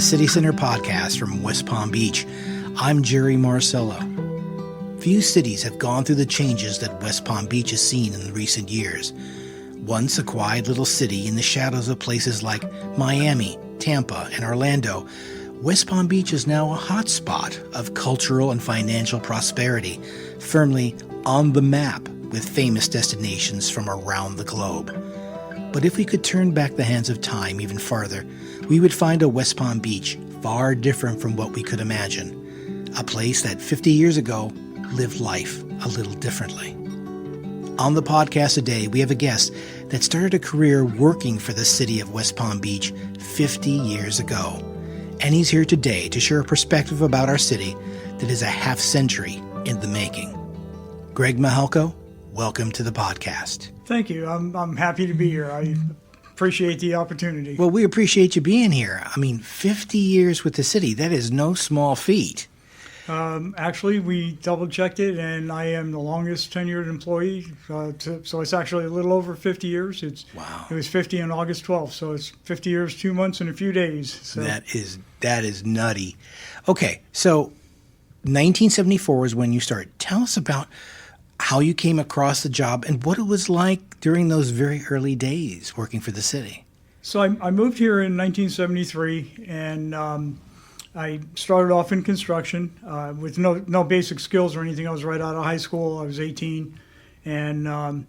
City Center podcast from West Palm Beach. I'm Gerry Marcelo. Few cities have gone through the changes that West Palm Beach has seen in recent years. Once a quiet little city in the shadows of places like Miami, Tampa, and Orlando, West Palm Beach is now a hotspot of cultural and financial prosperity, firmly on the map with famous destinations from around the globe. But if we could turn back the hands of time even farther, we would find a West Palm Beach far different from what we could imagine. A place that 50 years ago lived life a little differently. On the podcast today, we have a guest that started a career working for the city of West Palm Beach 50 years ago. And he's here today to share a perspective about our city that is a half century in the making. Greg Mihalko, welcome to the podcast. Thank you. I'm happy to be here. I appreciate the opportunity. Well, we appreciate you being here. I mean, 50 years with the city, that is no small feat. Actually, we double-checked it, and I am the longest tenured employee. So it's actually a little over 50 years. Wow. It was 50 on August 12th, so it's 50 years, 2 months, and a few days. So. That is nutty. Okay, so 1974 is when you started. Tell us about how you came across the job and what it was like during those very early days working for the city. So I moved here in 1973, and I started off in construction with no basic skills or anything. I was right out of high school. I was 18, and I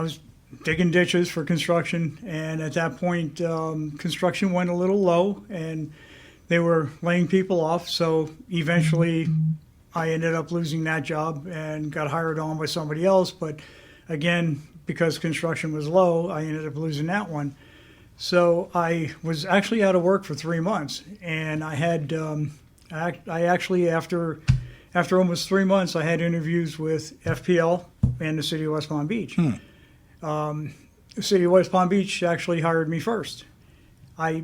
was digging ditches for construction. And at that point, construction went a little low, and they were laying people off. So eventually, I ended up losing that job and got hired on by somebody else. But again, because construction was low, I ended up losing that one. So I was actually out of work for 3 months, and I had I actually after almost 3 months I had interviews with FPL and the city of West Palm Beach. The city of West Palm Beach actually hired me first. I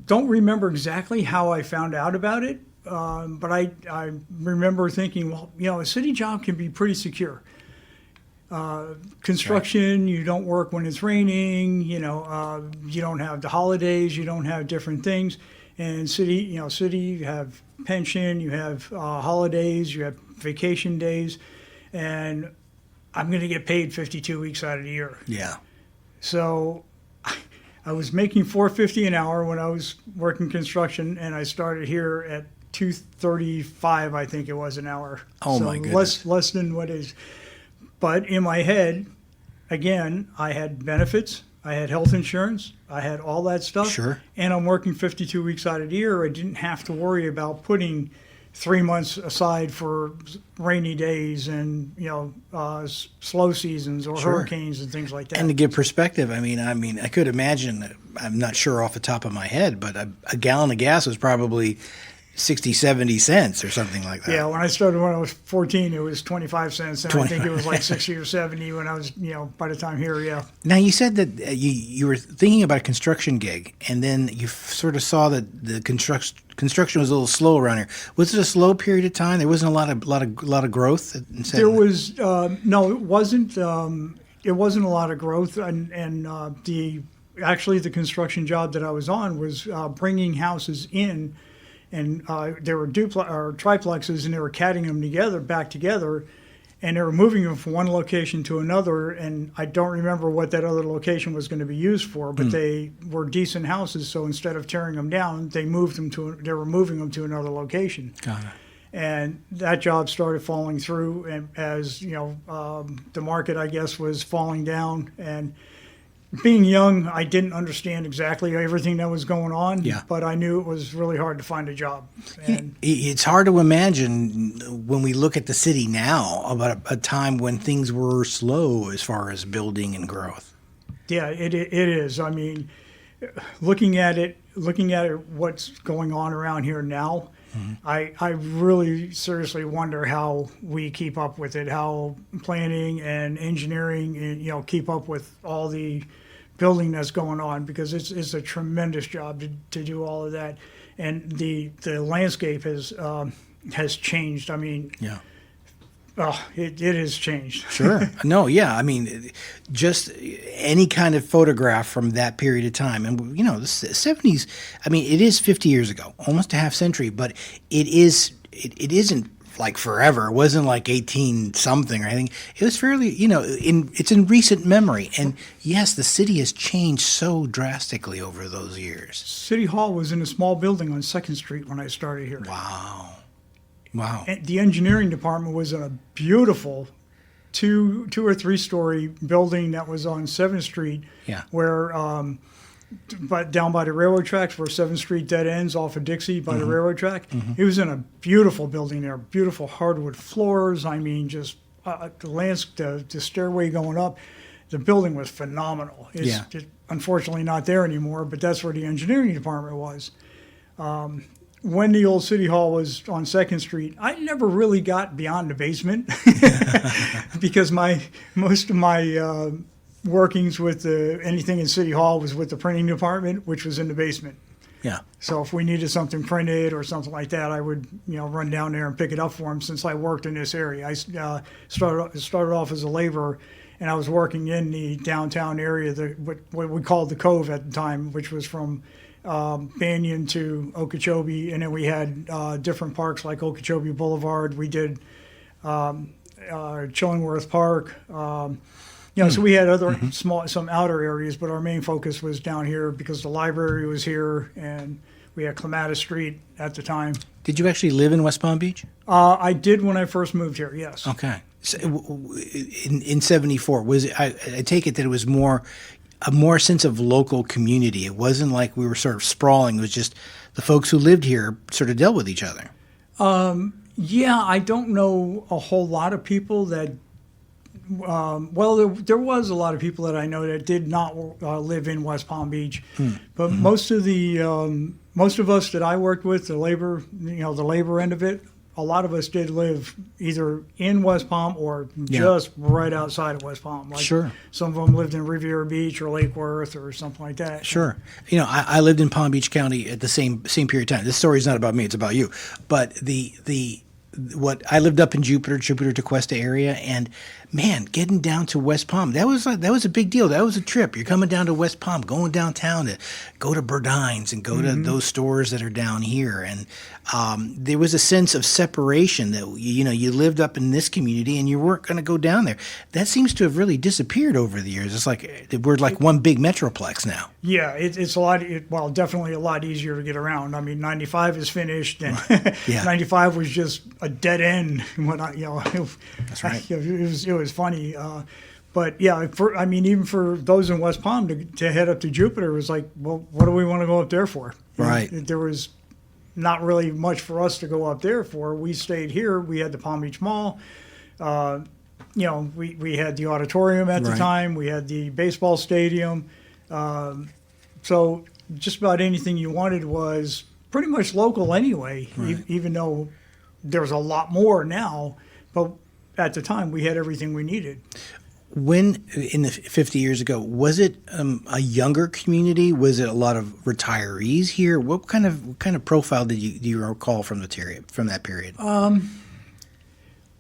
don't remember exactly how I found out about it, but I remember thinking, well, you know, a city job can be pretty secure. Construction, right. You don't work when it's raining, you don't have the holidays, you don't have different things. And city, you have pension, you have holidays, you have vacation days, and I'm going to get paid 52 weeks out of the year. Yeah. So I was making $4.50 an hour when I was working construction, and I started here at $2.35, I think it was an hour. Oh, so my goodness. Less than what is. But in my head, again, I had benefits, I had health insurance, I had all that stuff. Sure. And I'm working 52 weeks out of the year. I didn't have to worry about putting 3 months aside for rainy days and, slow seasons or Sure. hurricanes and things like that. And to give perspective, I mean, I could imagine, I'm not sure off the top of my head, but a gallon of gas was probably 60, 70 cents or something like that. Yeah, when I started when I was 14, it was 25 cents, and I think it was like 60 or 70 when I was, by the time here, yeah. Now, you said that you were thinking about a construction gig, and then you sort of saw that the construction was a little slow around here. Was it a slow period of time? There wasn't a lot of growth? There was, no, it wasn't. It wasn't a lot of growth, and the construction job that I was on was bringing houses in. And there were triplexes, and they were catting them back together, and they were moving them from one location to another. And I don't remember what that other location was going to be used for, but they were decent houses. So instead of tearing them down, they were moving them to another location. Got it. And that job started falling through, and as the market, I guess, was falling down. And being young, I didn't understand exactly everything that was going on, but I knew it was really hard to find a job. And it's hard to imagine when we look at the city now about a time when things were slow as far as building and growth. Yeah, it is. I mean, looking at it, what's going on around here now, I really seriously wonder how we keep up with it, how planning and engineering and keep up with all the building that's going on, because it's a tremendous job to do all of that, and the landscape has changed. I mean, Oh, it has changed. Sure. No, yeah. I mean, just any kind of photograph from that period of time. And, the 70s, I mean, it is 50 years ago, almost a half century, but it isn't like forever. It wasn't like 18 something or anything. It was fairly, it's in recent memory. And yes, the city has changed so drastically over those years. City Hall was in a small building on 2nd Street when I started here. Wow. Wow. And the engineering department was in a beautiful two or three story building that was on 7th Street. Yeah. Where, but down by the railroad tracks where 7th Street dead ends off of Dixie by the railroad track. It was in a beautiful building there, beautiful hardwood floors. I mean, just the stairway going up. The building was phenomenal. It's unfortunately not there anymore, but that's where the engineering department was. When the old City Hall was on 2nd Street, I never really got beyond the basement because most of my workings with anything in City Hall was with the printing department, which was in the basement. Yeah. So if we needed something printed or something like that, I would run down there and pick it up for them. Since I worked in this area, I started off as a laborer, and I was working in the downtown area, what we called the Cove at the time, which was from Banyan to Okeechobee, and then we had different parks like Okeechobee Boulevard. We did Chillingworth Park. So we had other some outer areas, but our main focus was down here because the library was here, and we had Clematis Street at the time. Did you actually live in West Palm Beach? I did when I first moved here. Yes. Okay. So, in '74, was it? I take it that it was a more sense of local community. It wasn't like we were sort of sprawling. It was just the folks who lived here sort of dealt with each other. Yeah, I don't know a whole lot of people that. There was a lot of people that I know that did not live in West Palm Beach, but most of us that I worked with, the labor end of it, a lot of us did live either in West Palm or just right outside of West Palm. Like Sure. Some of them lived in Riviera Beach or Lake Worth or something like that. Sure. I lived in Palm Beach County at the same period of time. This story is not about me; it's about you. But I lived up in Jupiter to Cuesta area, and man, getting down to West Palm, that was a big deal. That was a trip. You're coming down to West Palm, going downtown to go to Burdine's and go to those stores that are down here. And there was a sense of separation that, you lived up in this community and you weren't going to go down there. That seems to have really disappeared over the years. It's like we're like one big metroplex now. Yeah, it's definitely a lot easier to get around. I mean, 95 is finished, and 95 was just a dead end. When That's right. It was funny, but yeah, even for those in West Palm to head up to Jupiter was like, well, what do we want to go up there for? Right. There was not really much for us to go up there for. We stayed here. We had the Palm Beach Mall. We had the auditorium at the time. We had the baseball stadium. So just about anything you wanted was pretty much local anyway, even though there's a lot more now. But at the time, we had everything we needed. When, in the 50 years ago, was it a younger community? Was it a lot of retirees here? What kind of profile do you recall from that period?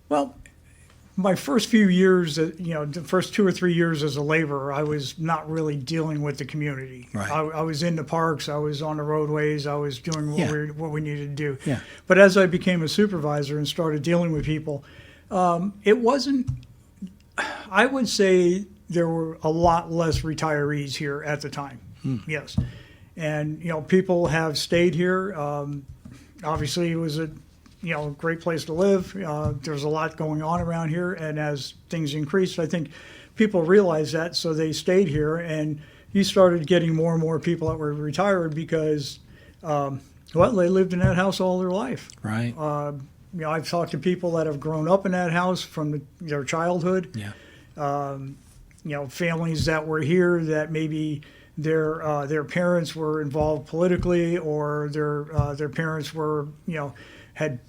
Well, my first few years, the first 2 or 3 years as a laborer, I was not really dealing with the community. Right. I was in the parks, I was on the roadways, I was doing what we needed to do. Yeah. But as I became a supervisor and started dealing with people, it wasn't. I would say there were a lot less retirees here at the time. Yes, and people have stayed here. Obviously, it was a great place to live. There's a lot going on around here, and as things increased, I think people realized that, so they stayed here, and you started getting more and more people that were retired because, they lived in that house all their life. Right. I've talked to people that have grown up in that house from their childhood. Yeah. Families that were here that maybe their parents were involved politically, or their parents were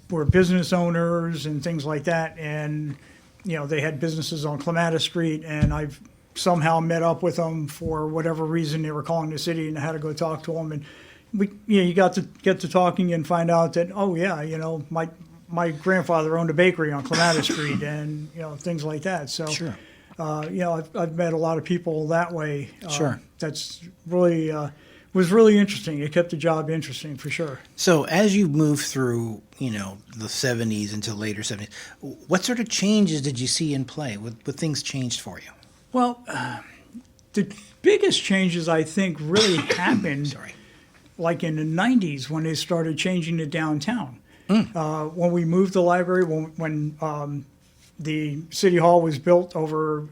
were business owners and things like that, and they had businesses on Clematis Street, and I've somehow met up with them for whatever reason. They were calling the city, and I had to go talk to them, and you got to get to talking and find out that my grandfather owned a bakery on Clematis Street, and things like that. So, Sure. I've met a lot of people that way. Sure. That's really was really interesting. It kept the job interesting for sure. So as you move through, the 70s into later 70s, what sort of changes did you see in play? What things changed for you? Well, the biggest changes I think really happened Sorry. like in the 90s when they started changing the downtown. When we moved the library, when the city hall was built over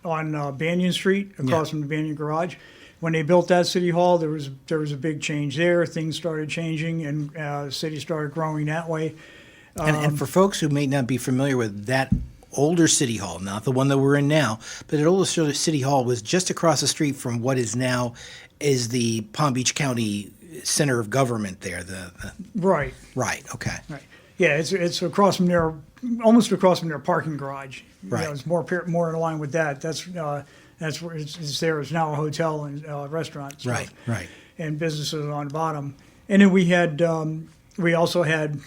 on Banyan Street across from the Banyan Garage. When they built that city hall, there was a big change there. Things started changing, and the city started growing that way. And for folks who may not be familiar with that older city hall, not the one that we're in now, but an older city hall was just across the street from what is now is the Palm Beach County Center of Government there. Right. Right. Okay. Right. Yeah, it's across from their, almost across from their parking garage. Right. It's more in line with that. That's where it's there. It's now a hotel and restaurant. Right. Right. And businesses on the bottom. And then we also had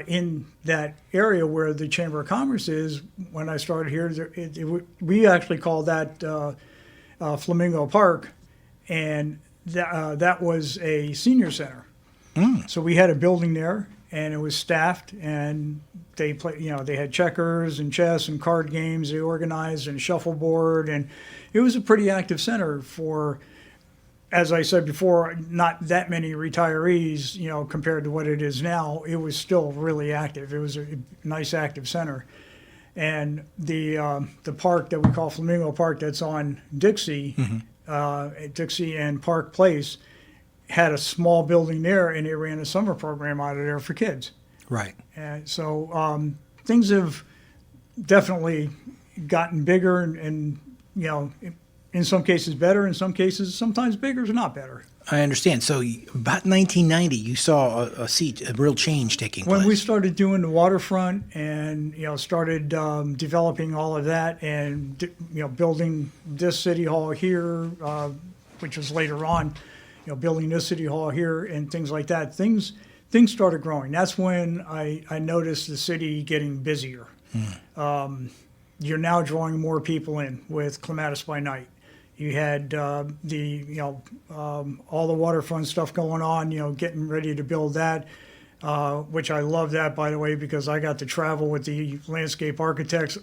in that area where the Chamber of Commerce is. When I started here, we actually called that Flamingo Park, and that was a senior center. So we had a building there, and it was staffed, and they they had checkers and chess and card games. They organized and shuffleboard, and it was a pretty active center for, as I said before, not that many retirees, compared to what it is now. It was still really active. It was a nice active center. And the park that we call Flamingo Park, that's on Dixie, Dixie and Park Place, had a small building there, and they ran a summer program out of there for kids. Right. And so things have definitely gotten bigger, and in some cases better, in some cases sometimes bigger is not better. I understand. So about 1990, you saw a real change taking place. When we started doing the waterfront and started developing all of that, and building this city hall here, which was later on, building this city hall here and things like that, things started growing. That's when I noticed the city getting busier. You're now drawing more people in with Clematis by Night. You had all the waterfront stuff going on, getting ready to build that, which I love that, by the way, because I got to travel with the landscape architects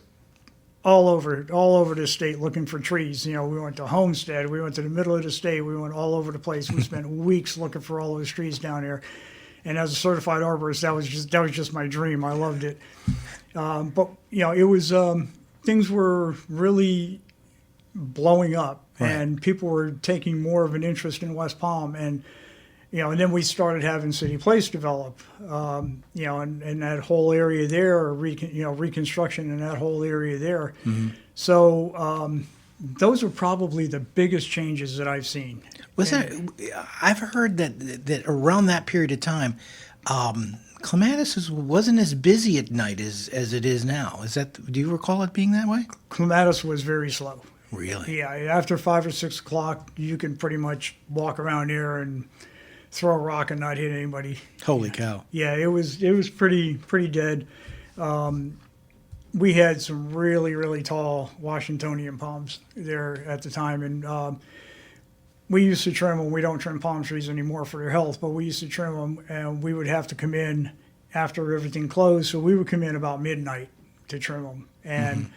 all over the state looking for trees. We went to Homestead, we went to the middle of the state, we went all over the place. We spent weeks looking for all those trees down there. And as a certified arborist, that was just my dream. I loved it. But it was things were really blowing up, right. And people were taking more of an interest in West Palm, and and then we started having City Place develop, and that whole area there, reconstruction in that whole area there. So those are probably the biggest changes that I've seen. I've heard that around that period of time, Clematis wasn't as busy at night as it is now. Do you recall it being that way? Clematis was very slow. Really? Yeah, after 5 or 6 o'clock, you can pretty much walk around here and throw a rock and not hit anybody. Holy cow! Yeah, it was pretty dead. We had some really, really tall Washingtonian palms there at the time, and we used to trim them. We don't trim palm trees anymore for their health, but we used to trim them, and we would have to come in after everything closed. So we would come in about midnight to trim them, and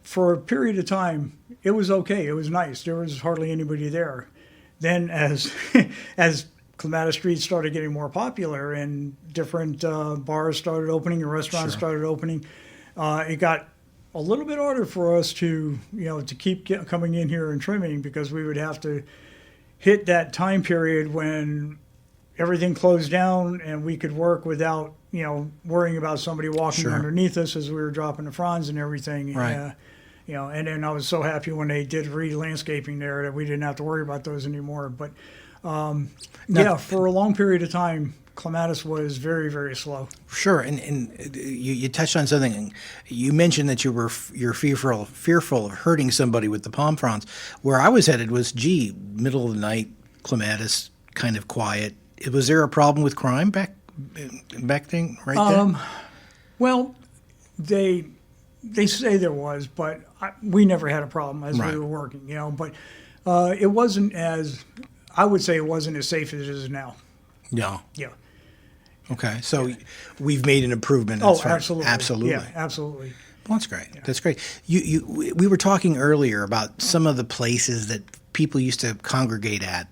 for a period of time, it was okay. It was nice. There was hardly anybody there. Then as Clematis Street started getting more popular and different bars started opening and restaurants started opening, it got a little bit harder for us to keep coming in here and trimming, because we would have to hit that time period when everything closed down and we could work without worrying about somebody walking underneath us as we were dropping the fronds and everything. Right. And then I was so happy when they did re-landscaping there that we didn't have to worry about those anymore. But for a long period of time, Clematis was very, very slow. Sure, and you touched on something. You mentioned that you're fearful of hurting somebody with the palm fronds. Where I was headed was, middle of the night, Clematis, kind of quiet. Was there a problem with crime back back then, right there? Well, they say there was, but we never had a problem as Right. we were working, you know. But it wasn't as, I would say, it wasn't as safe as it is now. No. Yeah. Okay. So we've made an improvement. Oh, as far- absolutely. Absolutely. Yeah, absolutely. Well, that's great. That's great. We were talking earlier about some of the places that people used to congregate at,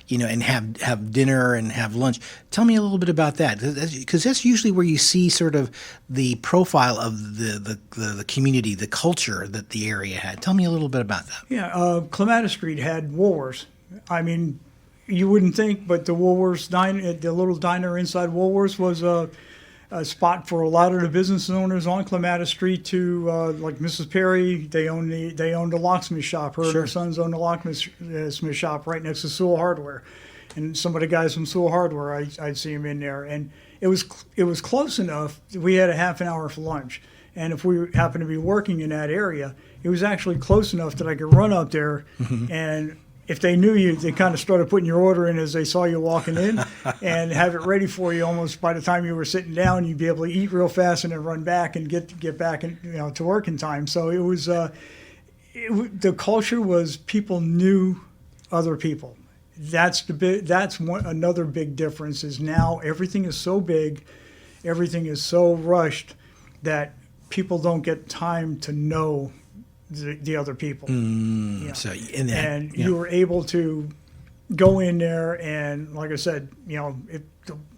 and have dinner and have lunch. Tell me a little bit about that, because that's usually where you see sort of the profile of the community, the culture that the area had. Tell me a little bit about that. Yeah, Clematis Street had Woolworths. I mean, you wouldn't think, but the Woolworths the little diner inside Woolworths was a spot for a lot of the business owners on Clematis Street to like Mrs. Perry. They owned a locksmith shop. Her and her sons owned a locksmith shop right next to Sewell Hardware, and some of the guys from Sewell Hardware, I'd see them in there, and it was close enough. We had a half an hour for lunch, and if we happened to be working in that area, it was actually close enough that I could run up there and. If they knew you, they kind of started putting your order in as they saw you walking in and have it ready for you almost by the time you were sitting down. You'd be able to eat real fast and then run back and get back and to work in time. So it was the culture was people knew other people. That's another big difference is now everything is so big, everything is so rushed that people don't get time to know the other people. So You were able to go in there and, like I said, if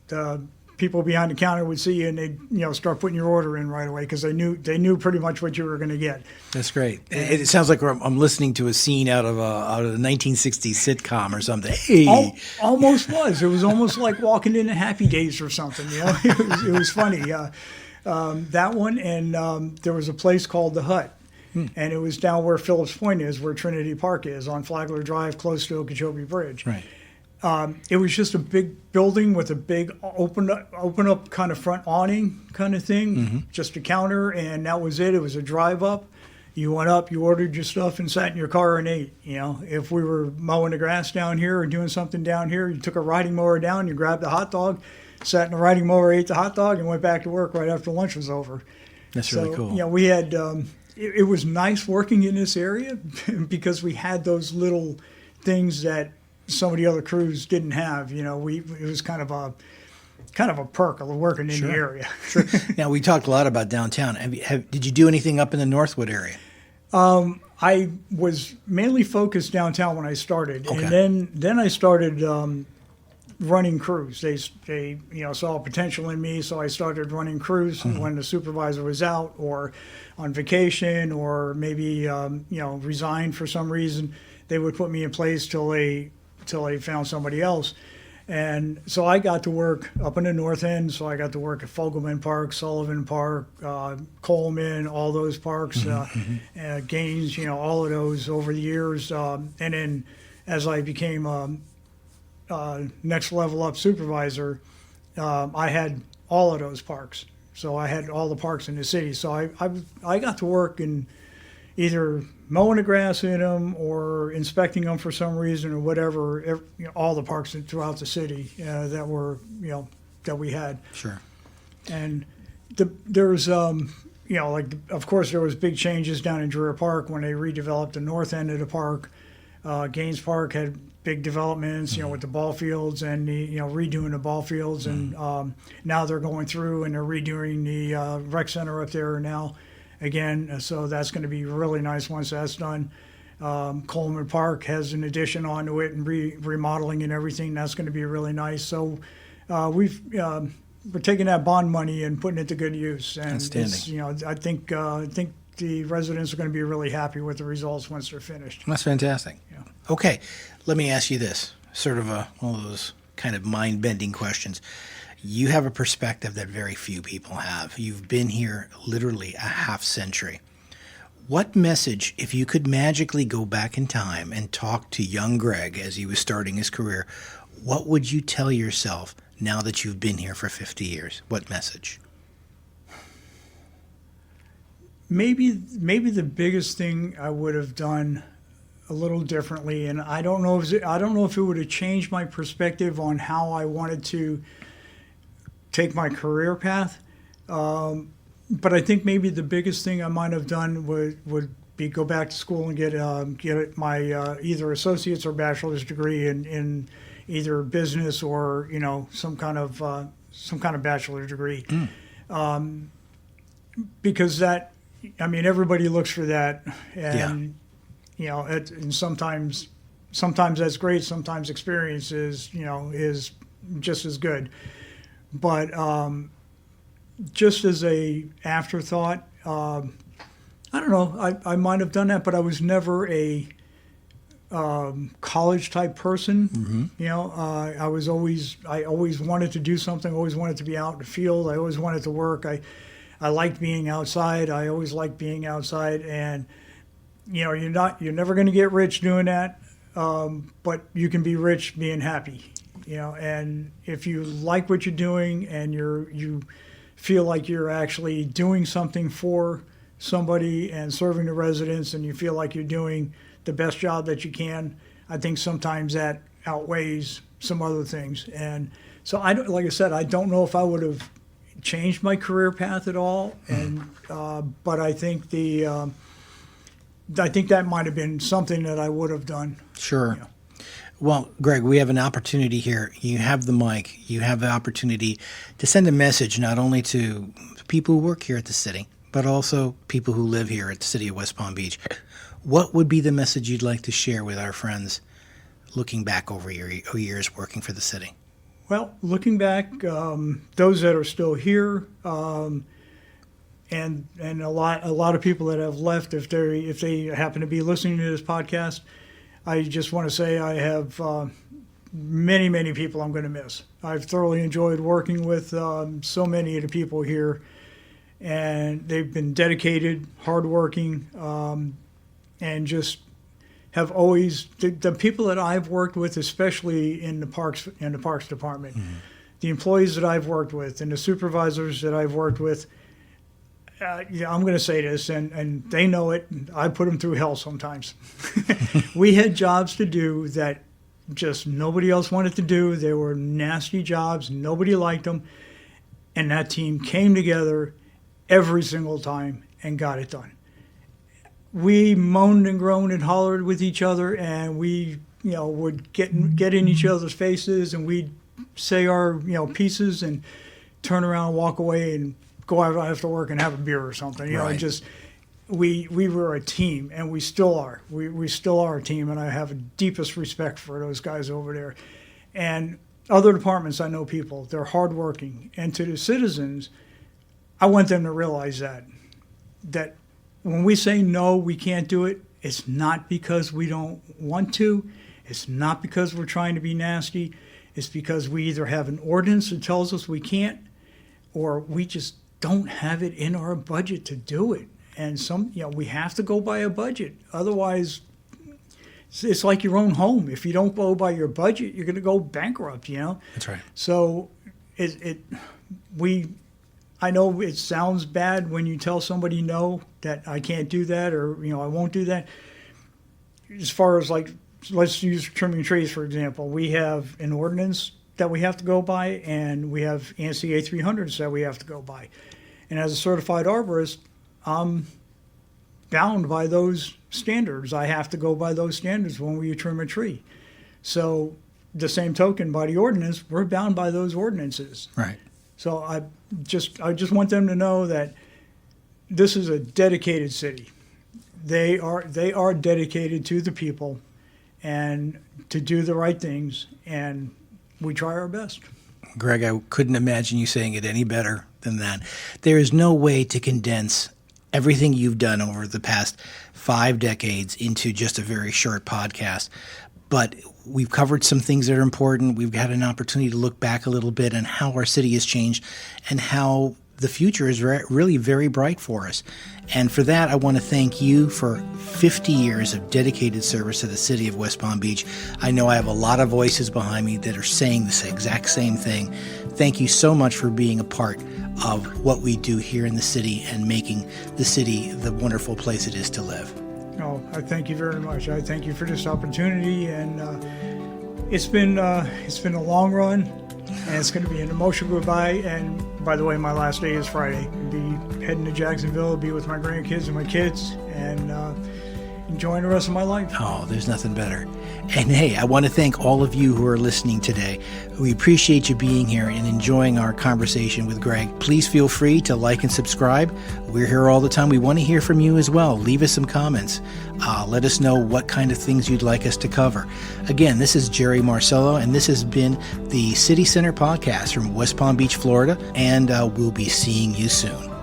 the people behind the counter would see you and they'd start putting your order in right away because they knew pretty much what you were going to get. That's great. It sounds like I'm listening to a scene out of a 1960s sitcom or something. Hey, almost was. It was almost like walking into Happy Days or something. It was funny. That one, and there was a place called The Hut. And it was down where Phillips Point is, where Trinity Park is, on Flagler Drive, close to Okeechobee Bridge. Right. It was just a big building with a big open up kind of front awning kind of thing, just a counter, and that was it. It was a drive up. You went up, you ordered your stuff, and sat in your car and ate. If we were mowing the grass down here or doing something down here, you took a riding mower down, you grabbed a hot dog, sat in the riding mower, ate the hot dog, and went back to work right after lunch was over. That's really cool. We had. It was nice working in this area because we had those little things that some of the other crews didn't have. It was kind of a perk of working in the area. Sure. Now we talked a lot about downtown. Did you do anything up in the Northwood area? I was mainly focused downtown when I started, and then I started running crews. They saw potential in me, so I started running crews when the supervisor was out or on vacation or maybe resigned for some reason. They would put me in place till they found somebody else. And so I got to work up in the north end. So I got to work at Fogelman Park, Sullivan Park, Coleman, all those parks, Gaines, all of those over the years. And then as I became next level up supervisor, I had all of those parks. So I had all the parks in the city. So I got to work in either mowing the grass in them or inspecting them for some reason or whatever. All the parks throughout the city that were that we had. Sure. And there's of course there was big changes down in Dreher Park when they redeveloped the north end of the park. Gaines Park had big developments, with the ball fields and the, redoing the ball fields. And now they're going through and they're redoing the rec center up there now again. So that's going to be really nice once that's done. Coleman Park has an addition onto it and remodeling and everything. That's going to be really nice. So we're taking that bond money and putting it to good use. And Outstanding. I think the residents are going to be really happy with the results once they're finished. That's fantastic. Yeah. Okay, let me ask you this, sort of one of those kind of mind-bending questions. You have a perspective that very few people have. You've been here literally a half century. What message, if you could magically go back in time and talk to young Greg as he was starting his career, what would you tell yourself now that you've been here for 50 years? What message? Maybe the biggest thing I would have done a little differently, and I don't know if it would have changed my perspective on how I wanted to take my career path. But I think maybe the biggest thing I might have done would be go back to school and get my either associate's or bachelor's degree in either business or some kind of bachelor's degree. Because everybody looks for that, and and sometimes that's great. Sometimes experience is just as good, but just as a afterthought, I don't know. I might have done that, but I was never a college type person. I always wanted to do something. Always wanted to be out in the field. I always wanted to work. I liked being outside. I always liked being outside, and you're never going to get rich doing that, but you can be rich being happy. And if you like what you're doing and you feel like you're actually doing something for somebody and serving the residents, and you feel like you're doing the best job that you can, I think sometimes that outweighs some other things. And so like I said, I don't know if I would have changed my career path at all, and but I think that might have been something that I would have done. Sure. Well, Greg, we have an opportunity here. You have the mic. You have the opportunity to send a message not only to people who work here at the city, but also people who live here at the city of West Palm Beach. What would be the message you'd like to share with our friends looking back over your years working for the city? Well, looking back, those that are still here, and a lot of people that have left, if they happen to be listening to this podcast, I just want to say I have many people I'm going to miss. I've thoroughly enjoyed working with so many of the people here, and they've been dedicated, hardworking, and just have always the people that I've worked with, especially in the parks department, the employees that I've worked with, and the supervisors that I've worked with. I'm going to say this, and they know it. I put them through hell sometimes. We had jobs to do that just nobody else wanted to do. They were nasty jobs. Nobody liked them, and that team came together every single time and got it done. We moaned and groaned and hollered with each other, and we, would get in each other's faces, and we'd say our, pieces and turn around and walk away and go out after work and have a beer or something. Right. We were a team, and we still are. We still are a team, and I have the deepest respect for those guys over there. And other departments, I know people, they're hardworking. And to the citizens, I want them to realize that when we say no, we can't do it, it's not because we don't want to. It's not because we're trying to be nasty. It's because we either have an ordinance that tells us we can't, or we just don't have it in our budget to do it. And we have to go by a budget. Otherwise, it's like your own home. If you don't go by your budget, you're going to go bankrupt, That's right. So I know it sounds bad when you tell somebody no, that I can't do that, or I won't do that. As far as let's use trimming trees for example, we have an ordinance that we have to go by, and we have ANSI A300s that we have to go by. And as a certified arborist, I'm bound by those standards. I have to go by those standards when we trim a tree. So the same token, by the ordinance, we're bound by those ordinances. Right. So I just want them to know that this is a dedicated city. They are dedicated to the people and to do the right things, and we try our best. Greg, I couldn't imagine you saying it any better than that. There is no way to condense everything you've done over the past 5 decades into just a very short podcast. But we've covered some things that are important. We've had an opportunity to look back a little bit on how our city has changed and how the future is really very bright for us. And for that, I want to thank you for 50 years of dedicated service to the city of West Palm Beach. I know I have a lot of voices behind me that are saying this exact same thing. Thank you so much for being a part of what we do here in the city and making the city the wonderful place it is to live. Oh, I thank you very much. I thank you for this opportunity, and it's been a long run, And it's going to be an emotional goodbye. And by the way, my last day is Friday. I'll be heading to Jacksonville, be with my grandkids and my kids, and enjoying the rest of my life. Oh, there's nothing better. And hey, I want to thank all of you who are listening today. We appreciate you being here and enjoying our conversation with Greg. Please feel free to like and subscribe. We're here all the time. We want to hear from you as well. Leave us some comments. Let us know what kind of things you'd like us to cover. Again, this is Gerry Marcelo, and this has been the City Center Podcast from West Palm Beach, Florida, and we'll be seeing you soon.